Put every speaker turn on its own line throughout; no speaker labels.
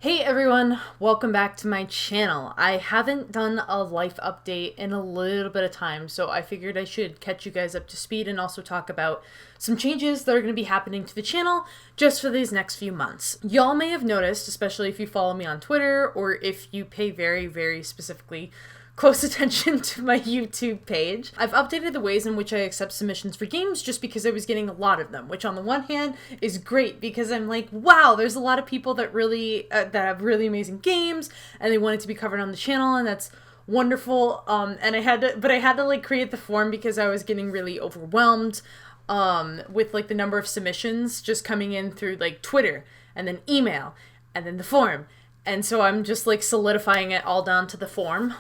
Hey everyone, welcome back to my channel. I haven't done a life update in a little bit of time, so I figured I should catch you guys up to speed and also talk about some changes that are going to be happening to the channel just for these next few months. Y'all may have noticed, especially if you follow me on Twitter or if you pay very specifically close attention to my YouTube page. I've updated the ways in which I accept submissions for games just because I was getting a lot of them, which on the one hand is great because I'm like, wow, there's a lot of people that really that have really amazing games and they want it to be covered on the channel, and that's wonderful. And I had to like create the form because I was getting really overwhelmed with like the number of submissions just coming in through like Twitter and then email and then the form. And so I'm just like solidifying it all down to the form.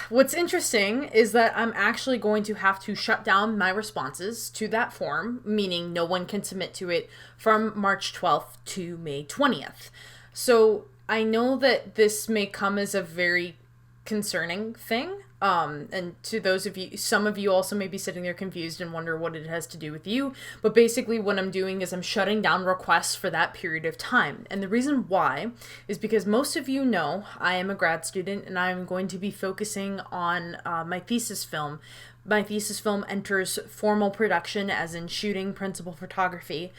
What's interesting is that I'm actually going to have to shut down my responses to that form, meaning no one can submit to it from March 12th to May 20th. So I know that this may come as a very concerning thing. And to those of you, some of you also may be sitting there confused and wonder what it has to do with you. But basically what I'm doing is I'm shutting down requests for that period of time. And the reason why is because most of you know I am a grad student and I'm going to be focusing on my thesis film. My thesis film enters formal production, as in shooting, principal photography,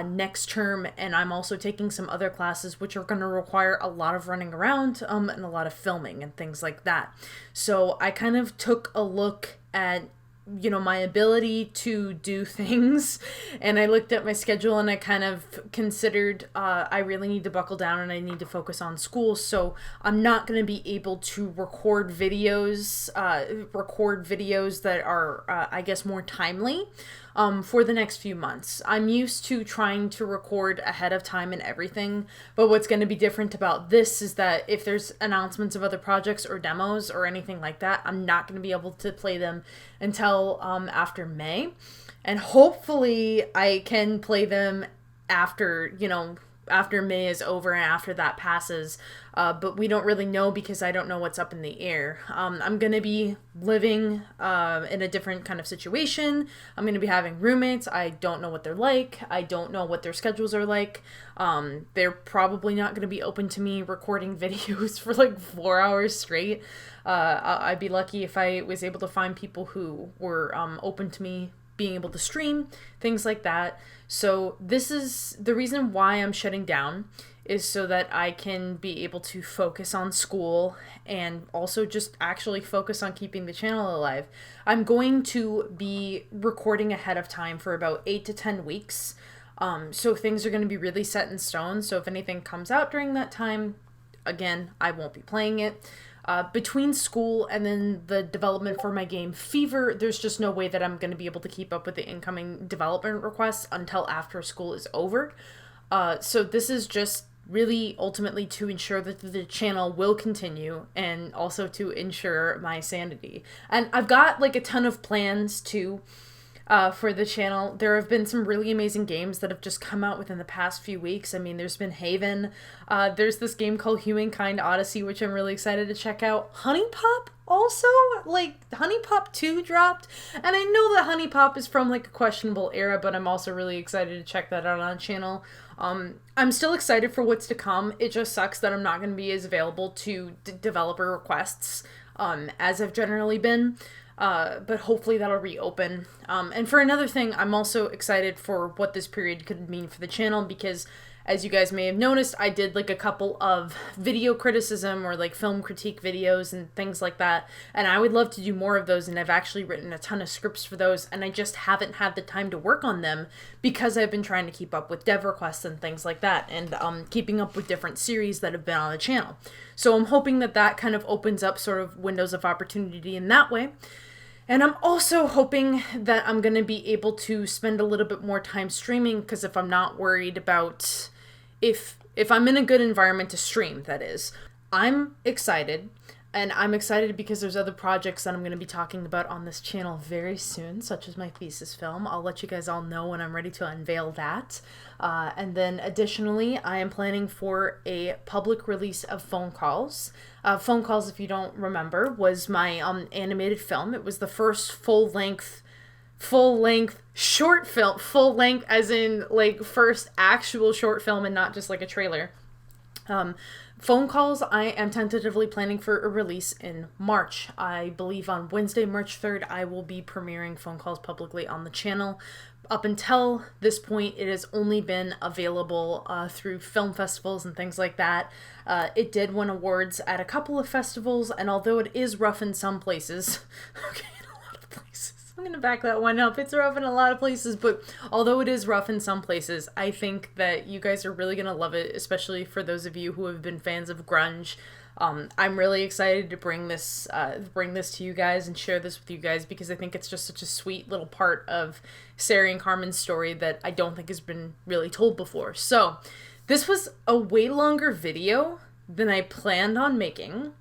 next term, and I'm also taking some other classes which are going to require a lot of running around and a lot of filming and things like that. So I kind of took a look at my ability to do things, and I looked at my schedule and I kind of considered I really need to buckle down and I need to focus on school, so I'm not going to be able to record videos that are I guess more timely for the next few months. I'm used to trying to record ahead of time and everything, but what's going to be different about this is that if there's announcements of other projects or demos or anything like that, I'm not going to be able to play them until after May. And hopefully I can play them after May is over and after that passes, but we don't really know because I don't know what's up in the air. I'm going to be living in a different kind of situation. I'm going to be having roommates. I don't know what they're like. I don't know what their schedules are like. They're probably not going to be open to me recording videos for like 4 hours straight. I'd be lucky if I was able to find people who were open to me being able to stream, things like that. So this is the reason why I'm shutting down, is so that I can be able to focus on school and also just actually focus on keeping the channel alive. I'm going to be recording ahead of time for about 8 to 10 weeks. So things are going to be really set in stone. So if anything comes out during that time, again, I won't be playing it. Between school and then the development for my game Fever, there's just no way that I'm going to be able to keep up with the incoming development requests until after school is over. So this is just really ultimately to ensure that the channel will continue and also to ensure my sanity. And I've got like a ton of plans too. For the channel. There have been some really amazing games that have just come out within the past few weeks. I mean, there's been Haven. There's this game called Humankind Odyssey, which I'm really excited to check out. Honey Pop also, like Honey Pop 2 dropped. And I know that Honey Pop is from like a questionable era, but I'm also really excited to check that out on channel. I'm still excited for what's to come. It just sucks that I'm not going to be as available to developer requests as I've generally been. But hopefully that'll reopen. And for another thing, I'm also excited for what this period could mean for the channel because, as you guys may have noticed, I did like a couple of video criticism or like film critique videos and things like that. And I would love to do more of those, and I've actually written a ton of scripts for those, and I just haven't had the time to work on them because I've been trying to keep up with dev requests and things like that, and keeping up with different series that have been on the channel. So I'm hoping that that kind of opens up sort of windows of opportunity in that way. And I'm also hoping that I'm going to be able to spend a little bit more time streaming, because if I'm not worried about if I'm in a good environment to stream, that is. I'm excited, and I'm excited because there's other projects that I'm going to be talking about on this channel very soon, such as my thesis film. I'll let you guys all know when I'm ready to unveil that. And then additionally, I am planning for a public release of Phone Calls. Phone Calls, if you don't remember, was my animated film. It was the first full-length short film, full length as in like first actual short film and not just like a trailer. Phone calls, I am tentatively planning for a release in March. I believe on Wednesday, March 3rd, I will be premiering phone calls publicly on the channel. Up until this point, it has only been available through film festivals and things like that. It did win awards at a couple of festivals, and although it is rough in some places, okay, in a lot of places, I'm going to back that one up. It's rough in a lot of places, but although it is rough in some places, I think that you guys are really going to love it, especially for those of you who have been fans of grunge. I'm really excited to bring this to you guys and share this with you guys because I think it's just such a sweet little part of Sari and Carmen's story that I don't think has been really told before. So this was a way longer video than I planned on making,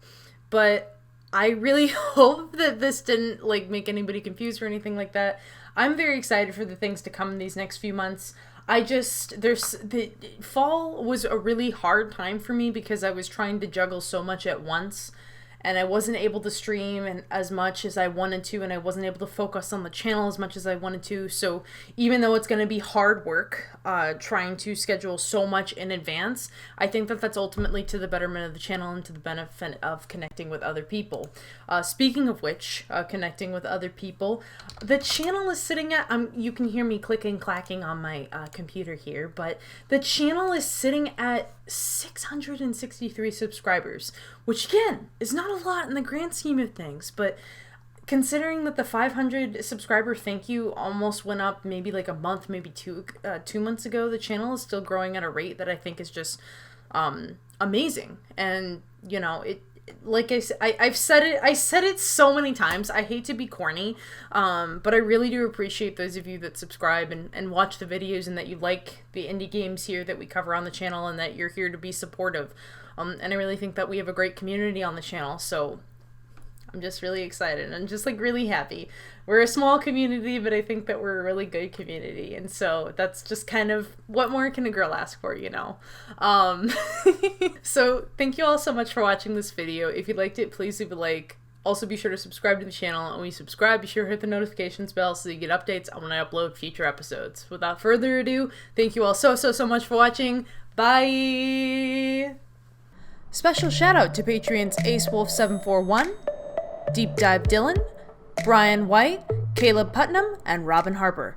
but I really hope that this didn't make anybody confused or anything like that. I'm very excited for the things to come in these next few months. The fall was a really hard time for me because I was trying to juggle so much at once and I wasn't able to stream as much as I wanted to, and I wasn't able to focus on the channel as much as I wanted to. So even though it's going to be hard work trying to schedule so much in advance, I think that that's ultimately to the betterment of the channel and to the benefit of connecting with other people. Speaking of which, connecting with other people, the channel is sitting at, you can hear me clicking, clacking on my computer here, but the channel is sitting at 663 subscribers, which again is not a lot in the grand scheme of things, but considering that the 500 subscriber thank you almost went up maybe like a month, maybe 2 months ago, the channel is still growing at a rate that I think is just amazing. And you know, like I said, I said it so many times. I hate to be corny, but I really do appreciate those of you that subscribe and watch the videos, and that you like the indie games here that we cover on the channel, and that you're here to be supportive. And I really think that we have a great community on the channel, so I'm just really excited. I'm just really happy. We're a small community, but I think that we're a really good community. And so that's just kind of, what more can a girl ask for, you know? So thank you all so much for watching this video. If you liked it, please leave a like. Also be sure to subscribe to the channel. And when you subscribe, be sure to hit the notifications bell so you get updates on when I upload future episodes. Without further ado, thank you all so much for watching. Bye! Special shout out to Patreons AceWolf741, Deep Dive Dylan, Brian White, Caleb Putnam, and Robin Harper.